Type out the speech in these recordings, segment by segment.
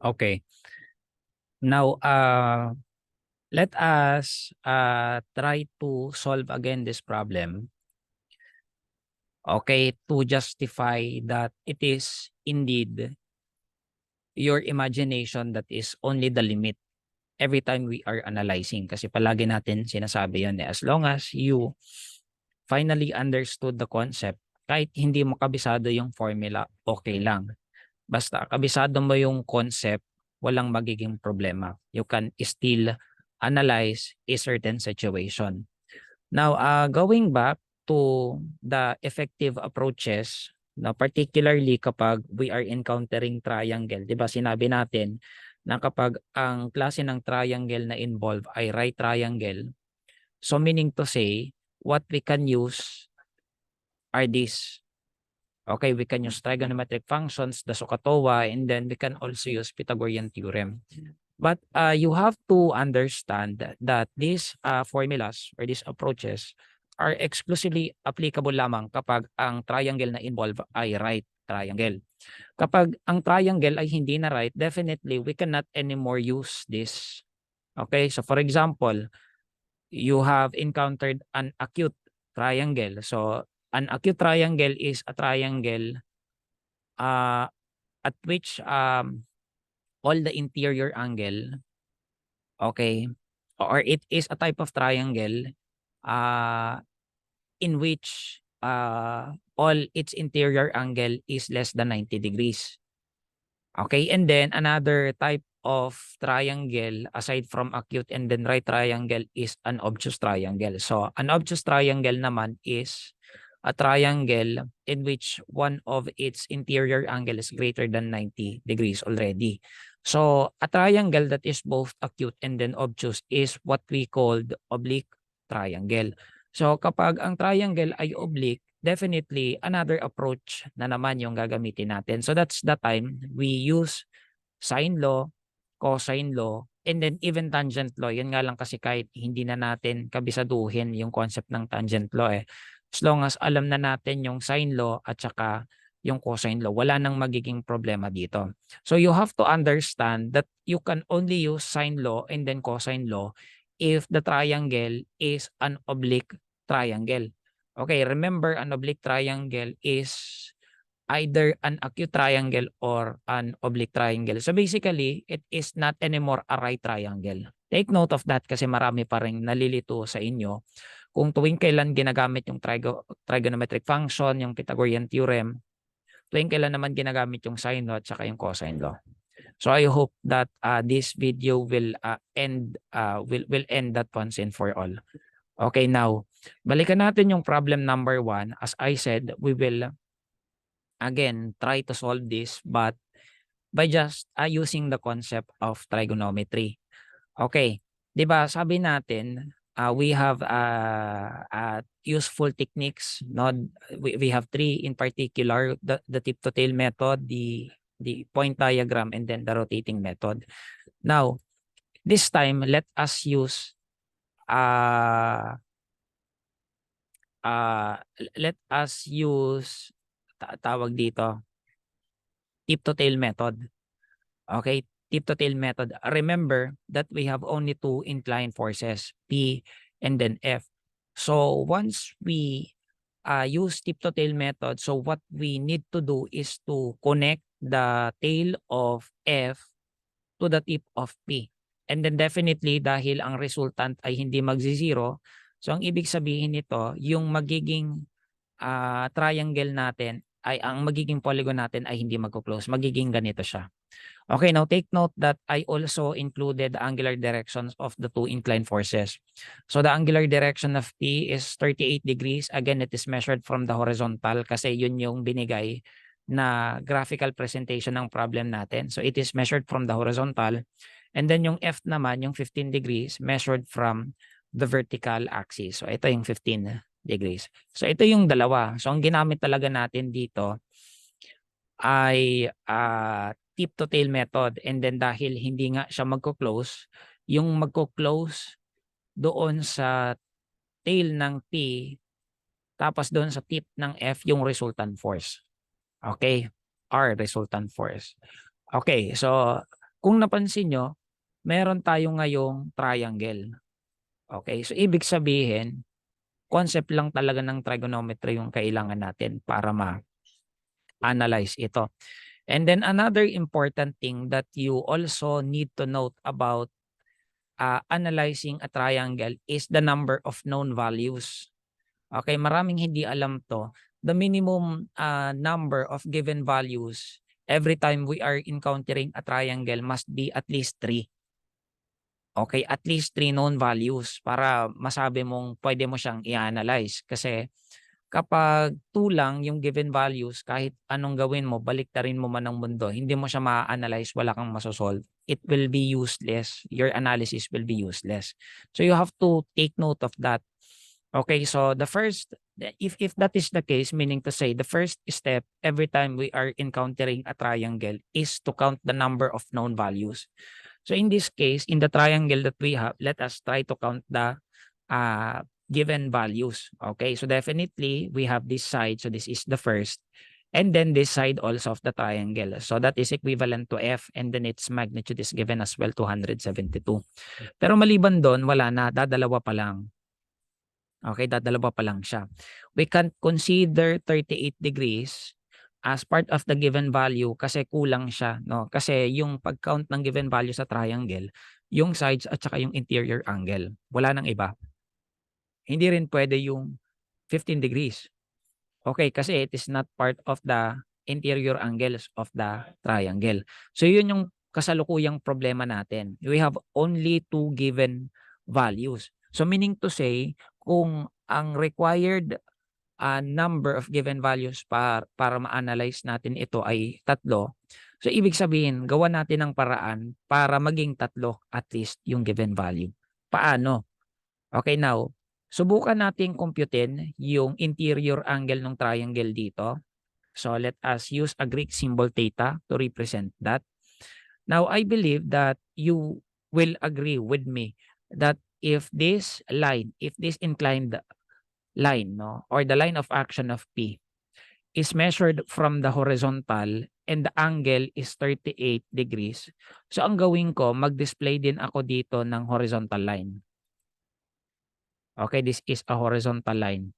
Okay. Now, let us try to solve again this problem. Okay, to justify that it is indeed your imagination that is only the limit every time we are analyzing. Kasi palagi natin sinasabi yun, as long as you finally understood the concept, kahit hindi mo kabisado yung formula, okay lang. Basta kabisado mo yung concept, walang magiging problema. You can still analyze a certain situation. Now, going back to the effective approaches, na particularly kapag we are encountering triangle, 'di ba? Sinabi natin na kapag ang klase ng triangle na involve ay right triangle, so meaning to say, what we can use are these. Okay, we can use trigonometric functions, the SOHCAHTOA, and then we can also use Pythagorean theorem. But you have to understand that these formulas or these approaches are exclusively applicable lamang kapag ang triangle na involved ay right triangle. Kapag ang triangle ay hindi na right, definitely we cannot anymore use this. Okay, so for example, you have encountered an acute triangle. So an acute triangle is a triangle at which all the interior angle, okay, or it is a type of triangle uh, in which all its interior angle is less than 90 degrees. Okay, and then another type of triangle aside from acute and then right triangle is an obtuse triangle. So an obtuse triangle naman is a triangle in which one of its interior angle is greater than 90 degrees already. So a triangle that is both acute and then obtuse is what we called oblique triangle. So kapag ang triangle ay oblique, definitely another approach na naman yung gagamitin natin. So that's the time we use sine law, cosine law, and then even tangent law. Yan nga lang kasi kahit hindi na natin kabisaduhin yung concept ng tangent law eh. As long as alam na natin yung sine law at saka yung cosine law, wala nang magiging problema dito. So you have to understand that you can only use sine law and then cosine law if the triangle is an oblique triangle. Okay, remember an oblique triangle is either an acute triangle or an oblique triangle. So basically, it is not anymore a right triangle. Take note of that kasi marami pa rin nalilito sa inyo kung tuwing kailan ginagamit yung trigonometric function, yung Pythagorean theorem, tuwing kailan naman ginagamit yung sine law at saka yung cosine law. So I hope that this video will end that once and for all. Okay, now, balikan natin yung problem number 1. As I said, we will again try to solve this but by just using the concept of trigonometry. Okay, 'di ba? Sabi natin, we have useful techniques, no? We have 3 in particular, the tip to tail method, the point diagram, and then the rotating method. Now, this time let us use let us use tawag dito, tip to tail method. Okay, tip to tail method. Remember that we have only 2 inclined forces, P and then F. So once we use tip to tail method, so what we need to do is to connect the tail of F to the tip of P. And then definitely dahil ang resultant ay hindi magzi-zero, so ang ibig sabihin nito, yung magiging triangle natin ay ang magiging polygon natin ay hindi magko-close. Magiging ganito siya. Okay, now take note that I also included the angular directions of the 2 inclined forces. So the angular direction of P is 38 degrees. Again, it is measured from the horizontal kasi yun yung binigay na graphical presentation ng problem natin. So it is measured from the horizontal. And then yung F naman, yung 15 degrees, measured from the vertical axis. So ito yung 15 degrees. So ito yung dalawa. So ang ginamit talaga natin dito ay tip to tail method, and then dahil hindi nga siya magko-close, yung magko-close doon sa tail ng P tapos doon sa tip ng F yung resultant force. Okay? R resultant force. Okay, so kung napansin nyo, meron tayo ngayong triangle. Okay, so ibig sabihin, concept lang talaga ng trigonometry yung kailangan natin para ma-analyze ito. And then another important thing that you also need to note about analyzing a triangle is the number of known values. Okay, maraming hindi alam to. The minimum number of given values every time we are encountering a triangle must be at least 3. Okay, at least 3 known values para masabi mong pwede mo siyang i-analyze. Kasi kapag 2 lang yung given values, kahit anong gawin mo, baliktarin mo man ang mundo, hindi mo siya ma-analyze, wala kang masosolve. It will be useless. Your analysis will be useless. So you have to take note of that. Okay, so the first, if that is the case, meaning to say, the first step every time we are encountering a triangle is to count the number of known values. So in this case, in the triangle that we have, let us try to count the given values. Okay, so definitely we have this side. So this is the first. And then this side also of the triangle. So that is equivalent to F, and then its magnitude is given as well, 272. Pero maliban doon, wala na, dadalawa pa lang. Okay, dadalawa pa lang siya. We can consider 38 degrees as part of the given value kasi kulang siya, no? Kasi yung pag-count ng given value sa triangle, yung sides at saka yung interior angle. Wala nang iba. Hindi rin pwede yung 15 degrees. Okay, kasi it is not part of the interior angles of the triangle. So yun yung kasalukuyang problema natin. We have only 2 given values. So meaning to say, kung ang required number of given values para ma-analyze natin ito ay 3, so ibig sabihin, gawa natin ng paraan para maging 3 at least yung given value. Paano? Okay, now, subukan nating computein yung interior angle ng triangle dito. So let us use a Greek symbol theta to represent that. Now, I believe that you will agree with me that if this line, if this inclined line, no, or the line of action of P is measured from the horizontal and the angle is 38 degrees. So ang gawin ko, mag-display din ako dito ng horizontal line. Okay, this is a horizontal line.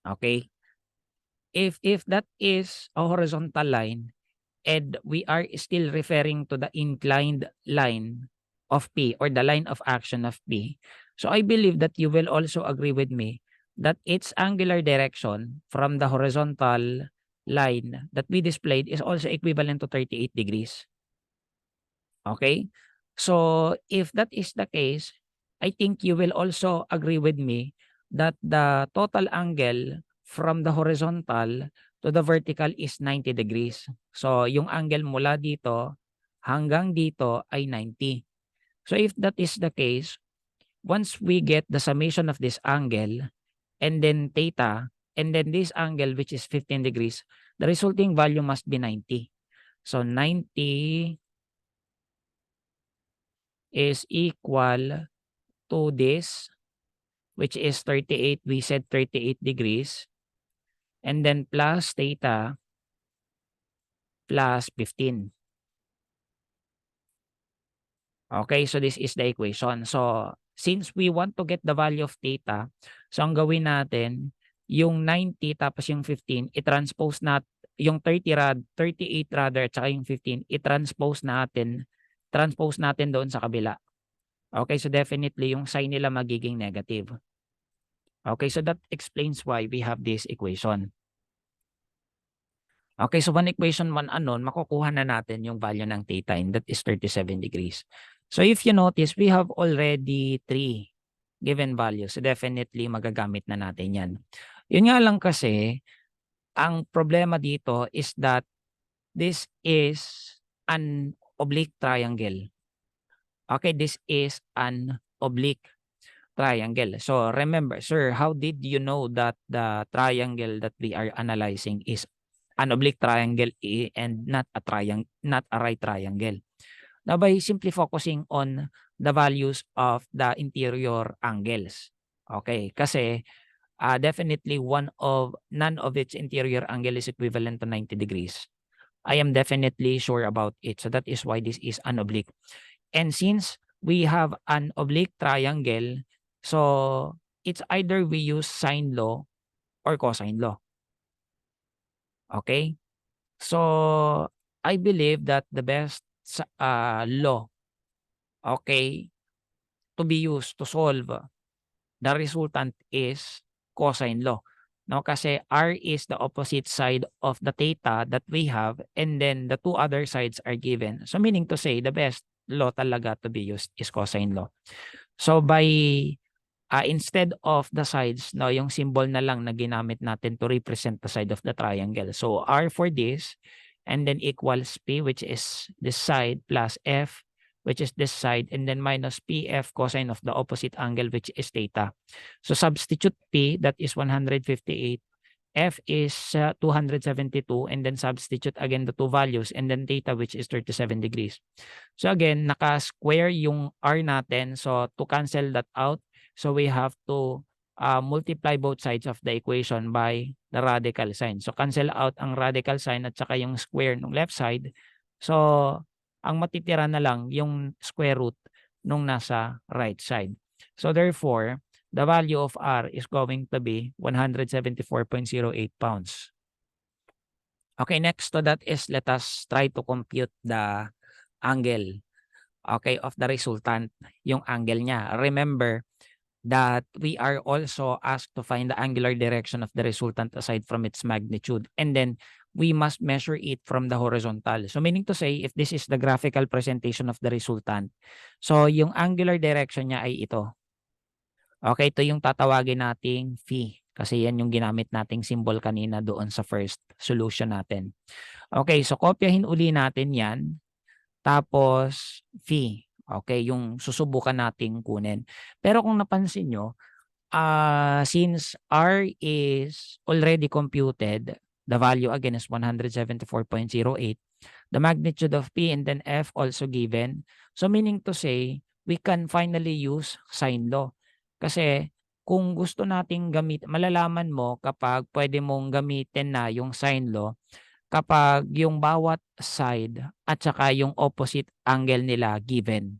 Okay? If that is a horizontal line and we are still referring to the inclined line of P or the line of action of P, so I believe that you will also agree with me that its angular direction from the horizontal line that we displayed is also equivalent to 38 degrees. Okay? So if that is the case, I think you will also agree with me that the total angle from the horizontal to the vertical is 90 degrees. So yung angle mula dito hanggang dito ay 90. So if that is the case, once we get the summation of this angle and then theta and then this angle which is 15 degrees, the resulting value must be 90. So 90 is equal to this, which is 38. We said 38 degrees. And then plus theta plus 15. Okay, so this is the equation. So since we want to get the value of theta, so ang gawin natin, yung 90 tapos yung 15, i-transpose natin, yung 38 rather, at saka yung 15, i-transpose natin doon sa kabila. Okay, so definitely yung sign nila magiging negative. Okay, so that explains why we have this equation. Okay, so one equation 1 anon, makukuha na natin yung value ng theta and that is 37 degrees. So if you notice, we have already 3 given values. So definitely magagamit na natin yan. Yun nga lang kasi, ang problema dito is that this is an oblique triangle. Okay, this is an oblique triangle. So remember, sir, how did you know that the triangle that we are analyzing is an oblique triangle and not a right triangle? Now, by simply focusing on the values of the interior angles. Okay, kasi definitely none of its interior angle is equivalent to 90 degrees. I am definitely sure about it. So that is why this is an oblique. And since we have an oblique triangle, so it's either we use sine law or cosine law. Okay? So I believe that the best law, okay, to be used to solve the resultant is cosine law. No, kasi r is the opposite side of the theta that we have, and then the two other sides are given. So meaning to say, the best law talaga to be used is cosine law. So by instead of the sides, no, yung symbol na lang na ginamit natin to represent the side of the triangle. So r for this, and then equals p, which is this side, plus f, which is this side, and then minus pf cosine of the opposite angle, which is theta. So substitute p, that is 158. F is 272, and then substitute again the two values, and then theta, which is 37 degrees. So again, naka-square yung r natin. So to cancel that out, so we have to multiply both sides of the equation by the radical sign. So cancel out ang radical sign at saka yung square ng left side. So ang matitira na lang yung square root nung nasa right side. So therefore, the value of r is going to be 174.08 pounds. Okay, next to that is let us try to compute the angle, okay, of the resultant, yung angle niya. Remember that we are also asked to find the angular direction of the resultant aside from its magnitude. And then we must measure it from the horizontal. So meaning to say, if this is the graphical presentation of the resultant, so yung angular direction niya ay ito. Okay, ito yung tatawagin nating phi. Kasi yan yung ginamit nating symbol kanina doon sa first solution natin. Okay, so kopyahin uli natin yan. Tapos phi. Okay, yung susubukan nating kunin. Pero kung napansin nyo, since r is already computed, the value again is 174.08. The magnitude of p and then f also given. So meaning to say, we can finally use sine law. Kasi kung gusto nating malalaman mo kapag pwede mong gamitin na yung sine law kapag yung bawat side at saka yung opposite angle nila given.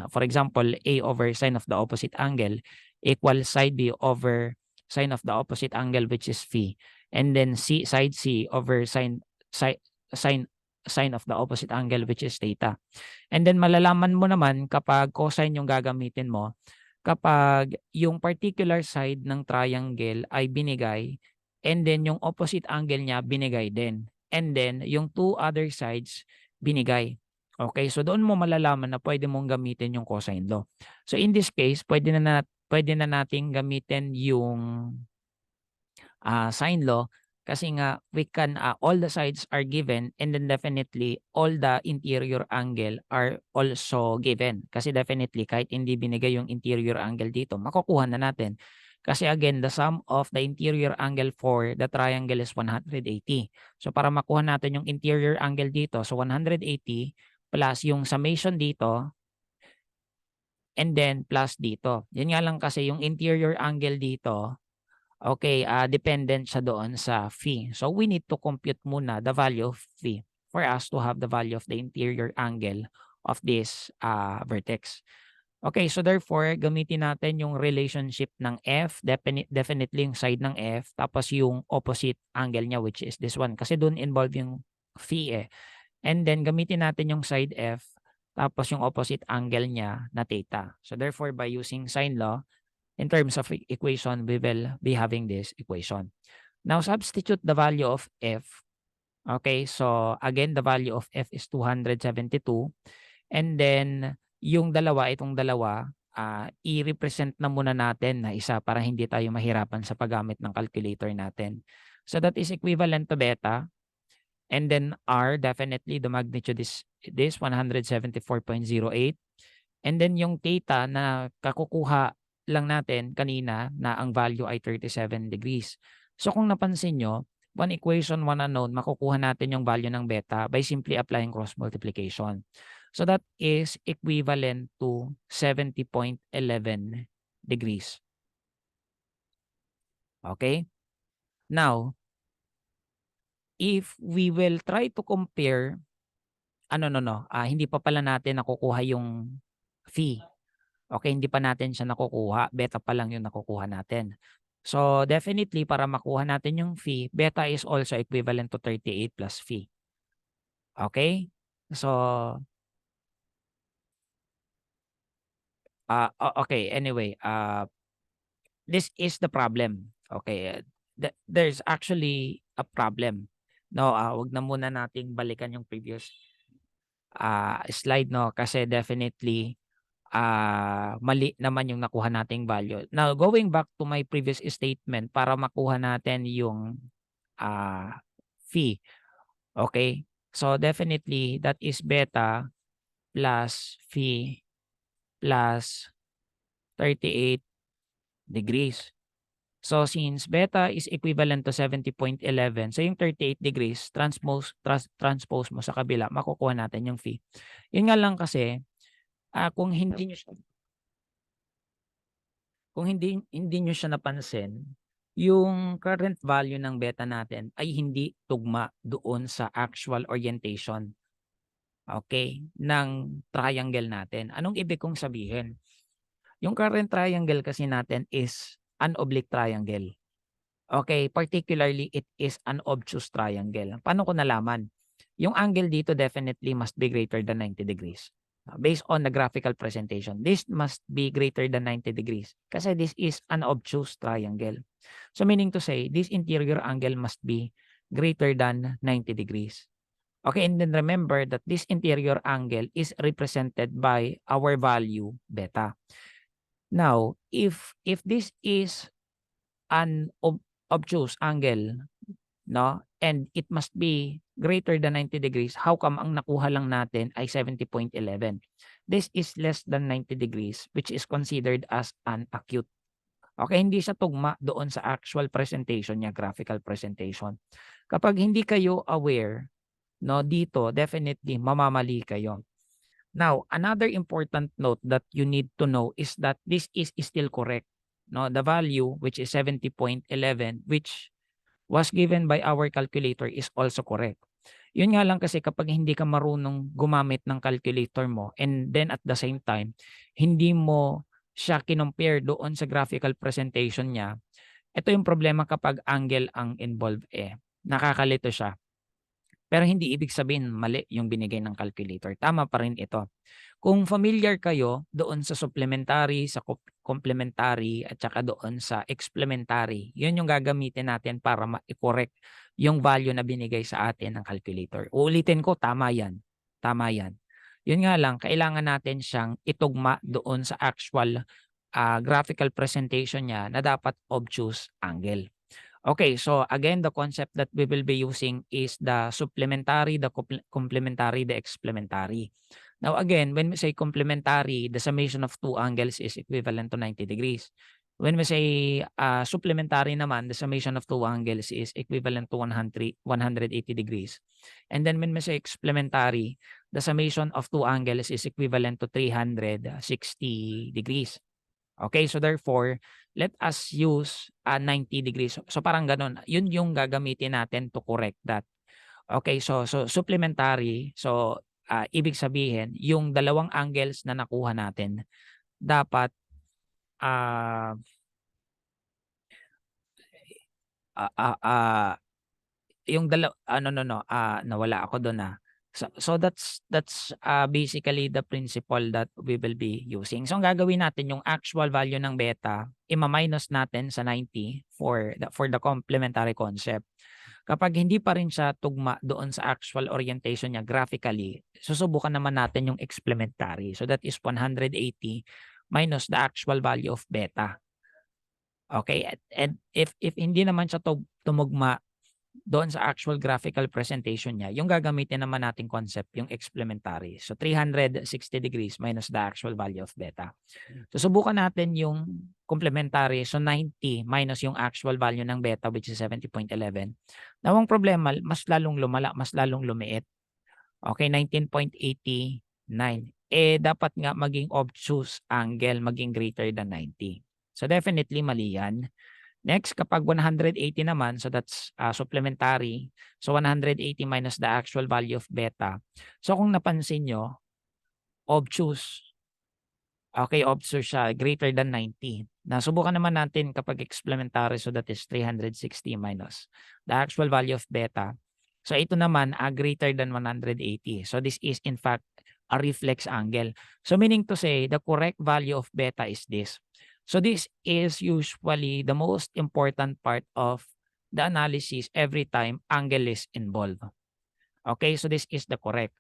For example, A over sine of the opposite angle equals side B over sine of the opposite angle, which is phi. And then side C over sine of the opposite angle, which is theta. And then malalaman mo naman kapag cosine yung gagamitin mo kapag yung particular side ng triangle ay binigay, and then yung opposite angle niya binigay din. And then yung two other sides binigay. Okay, so doon mo malalaman na pwede mong gamitin yung cosine law. So in this case, pwede na nating gamitin yung sine law kasi nga we can all the sides are given, and then definitely all the interior angle are also given. Kasi definitely kahit hindi binigay yung interior angle dito, makukuha na natin. Kasi again, the sum of the interior angle for the triangle is 180. So para makuha natin yung interior angle dito, so 180 plus yung summation dito, and then plus dito. Yan nga lang kasi yung interior angle dito, okay, dependent siya doon sa phi. So we need to compute muna the value of phi for us to have the value of the interior angle of this vertex. Okay, so therefore, gamitin natin yung relationship ng f, definitely yung side ng f, tapos yung opposite angle niya, which is this one. Kasi doon involved yung phi eh. And then, gamitin natin yung side f, tapos yung opposite angle niya na theta. So therefore, by using sine law, in terms of equation, we will be having this equation. Now, substitute the value of f. Okay, so again, the value of f is 272. And then, yung itong dalawa, i-represent na muna natin na isa para hindi tayo mahirapan sa paggamit ng calculator natin. So that is equivalent to beta. And then r, definitely the magnitude is this 174.08. And then yung theta na kakukuha lang natin kanina na ang value ay 37 degrees. So kung napansin nyo, one equation, one unknown, makukuha natin yung value ng beta by simply applying cross multiplication. So that is equivalent to 70.11 degrees. Okay? Now, if we will try to compare, hindi pa pala natin nakukuha yung fee. Okay, hindi pa natin siya nakukuha, beta pa lang yung nakukuha natin. So, definitely para makuha natin yung fee, beta is also equivalent to 38 plus fee. Okay? So, okay, anyway, this is the problem. Okay, there's actually a problem. No, wag na muna nating balikan yung previous slide, no, kasi definitely mali naman yung nakuha nating value. Now, going back to my previous statement para makuha natin yung fee. Okay? So, definitely that is beta plus fee plus 38 degrees. So, since beta is equivalent to 70.11, so yung 38 degrees, transpose mo sa kabila, makukuha natin yung fee. Yun nga lang kasi, kung hindi nyo siya napansin, yung current value ng beta natin ay hindi tugma doon sa actual orientation, okay, ng triangle natin. Anong ibig kong sabihin? Yung current triangle kasi natin is an oblique triangle. Okay, particularly it is an obtuse triangle. Paano ko nalaman? Yung angle dito definitely must be greater than 90 degrees. Based on the graphical presentation, this must be greater than 90 degrees kasi this is an obtuse triangle. So meaning to say, this interior angle must be greater than 90 degrees. Okay, and then remember that this interior angle is represented by our value beta. Now, if this is an obtuse angle, no, and it must be greater than 90 degrees, how come ang nakuha lang natin ay 70.11? This is less than 90 degrees, which is considered as an acute. Okay, hindi siya tugma doon sa actual presentation niya, graphical presentation. Kapag hindi kayo aware, no, dito definitely mamamali kayo. Now, another important note that you need to know is that this is still correct. No, the value which is 70.11, which was given by our calculator, is also correct. Yun nga lang kasi kapag hindi ka marunong gumamit ng calculator mo and then at the same time, hindi mo siya kinompare doon sa graphical presentation niya, ito yung problema kapag angle ang involved nakakalito siya. Pero hindi ibig sabihin mali yung binigay ng calculator. Tama pa rin ito. Kung familiar kayo doon sa supplementary, sa complementary, at saka doon sa explementary, yun yung gagamitin natin para ma-correct yung value na binigay sa atin ng calculator. Uulitin ko, tama yan. Tama yan. Yun nga lang, kailangan natin siyang itugma doon sa actual graphical presentation niya na dapat obtuse angle. Okay, so again, the concept that we will be using is the supplementary, the complementary, the explementary. Now again, when we say complementary, the summation of two angles is equivalent to 90 degrees. When we say supplementary naman, the summation of two angles is equivalent to 180 degrees. And then when we say explementary, the summation of two angles is equivalent to 360 degrees. Okay, so therefore, let us use 90 degrees. So parang ganun. Yun yung gagamitin natin to correct that. Okay, so supplementary. So ibig sabihin, yung dalawang angles na nakuha natin dapat yung nawala ako doon. So that's basically the principle that we will be using. So ang gagawin natin yung actual value ng beta, ima-minus natin sa 90 for the complementary concept. Kapag hindi pa rin siya tugma doon sa actual orientation niya graphically, susubukan naman natin yung explementary. So that is 180 minus the actual value of beta. Okay? And if hindi naman siya tumugma doon sa actual graphical presentation niya, yung gagamitin naman nating concept, yung explementary. So 360 degrees minus the actual value of beta. So subukan natin yung complementary. So 90 minus yung actual value ng beta, which is 70.11. Now ang problema, mas lalong lumala, mas lalong lumiit. Okay, 19.89. Dapat nga maging obtuse angle, maging greater than 90. So definitely mali yan. Next, kapag 180 naman, so that's supplementary. So 180 minus the actual value of beta. So kung napansin nyo, obtuse. Okay, obtuse siya, greater than 90. Nasubukan naman natin kapag explementary, so that is 360 minus the actual value of beta. So ito naman, greater than 180. So this is in fact a reflex angle. So meaning to say, the correct value of beta is this. So this is usually the most important part of the analysis every time angle is involved. Okay, so this is the correct.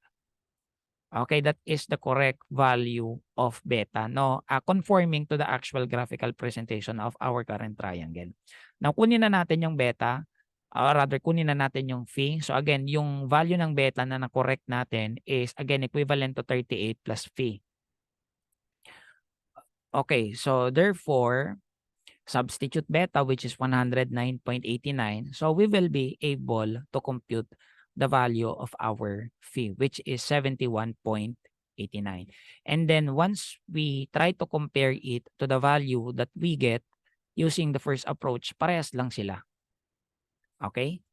Okay, that is the correct value of beta, no? Conforming to the actual graphical presentation of our current triangle. Now, kunin na natin yung beta, or rather, kunin na natin yung phi. So again, yung value ng beta na na-correct natin is, again, equivalent to 38 plus phi. Okay, so therefore, substitute beta, which is 109.89. So we will be able to compute the value of our phi, which is 71.89. And then once we try to compare it to the value that we get using the first approach, parehas lang sila. Okay?